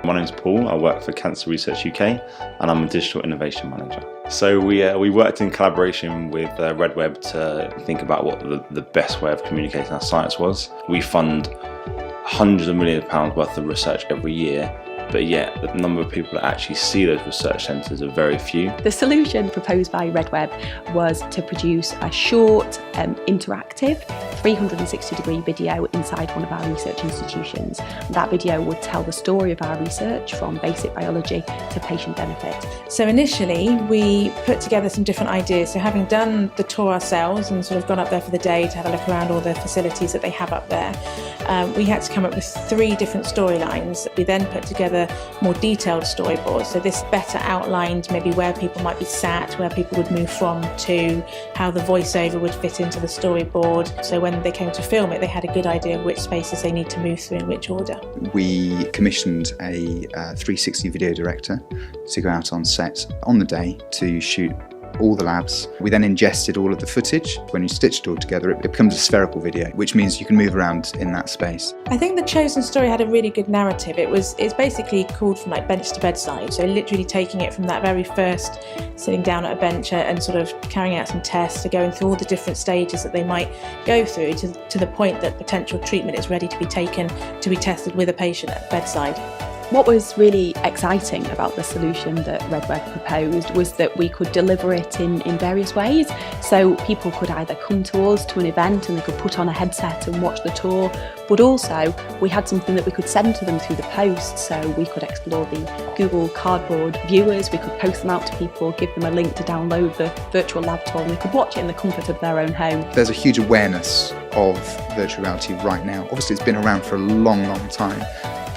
My name's Paul, I work for Cancer Research UK and I'm a Digital Innovation Manager. So we worked in collaboration with RedWeb to think about what the best way of communicating our science was. We fund hundreds of millions of pounds worth of research every year, but yet the number of people that actually see those research centres are very few. The solution proposed by RedWeb was to produce a short, interactive 360-degree video inside one of our research institutions. That video would tell the story of our research from basic biology to patient benefit. So initially we put together some different ideas. So having done the tour ourselves and sort of gone up there for the day to have a look around all the facilities that they have up there, we had to come up with 3 different storylines. We then put together more detailed storyboards. So this better outlined maybe where people might be sat, where people would move from to, how the voiceover would fit into the storyboard. So when they came to film it, they had a good idea of which spaces they need to move through in which order. We commissioned a 360 video director to go out on set on the day to shoot all the labs. We then ingested all of the footage. When you stitch it all together, it becomes a spherical video, which means you can move around in that space. I think the chosen story had a really good narrative. It's basically called from like bench to bedside, so literally taking it from that very first sitting down at a bench and sort of carrying out some tests, to going through all the different stages that they might go through to the point that potential treatment is ready to be taken to be tested with a patient at bedside. What was really exciting about the solution that RedWeb proposed was that we could deliver it in various ways. So people could either come to us to an event and they could put on a headset and watch the tour, but also we had something that we could send to them through the post. So we could explore the Google Cardboard viewers, we could post them out to people, give them a link to download the virtual lab tour, and they could watch it in the comfort of their own home. There's a huge awareness of virtual reality right now. Obviously it's been around for a long, long time.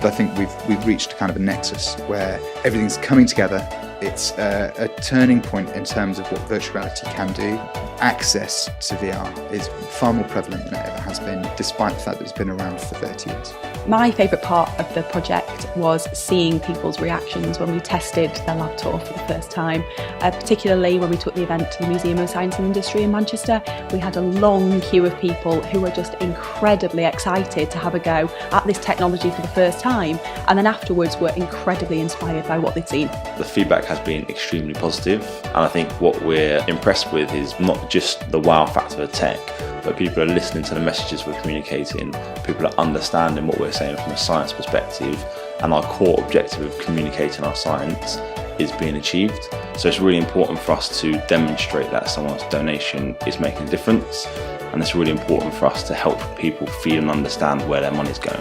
But I think we've reached kind of a nexus where everything's coming together. It's a turning point in terms of what virtual reality can do. Access to VR is far more prevalent than it ever has been, despite the fact that it's been around for 30 years. My favourite part of the project was seeing people's reactions when we tested the lab tour for the first time, particularly when we took the event to the Museum of Science and Industry in Manchester. We had a long queue of people who were just incredibly excited to have a go at this technology for the first time, and then afterwards were incredibly inspired by what they'd seen. The feedback has been extremely positive, and I think what we're impressed with is not just the wow factor of tech, but people are listening to the messages we're communicating, people are understanding what we're saying from a science perspective, and our core objective of communicating our science is being achieved. So it's really important for us to demonstrate that someone's donation is making a difference, and it's really important for us to help people feel and understand where their money's going.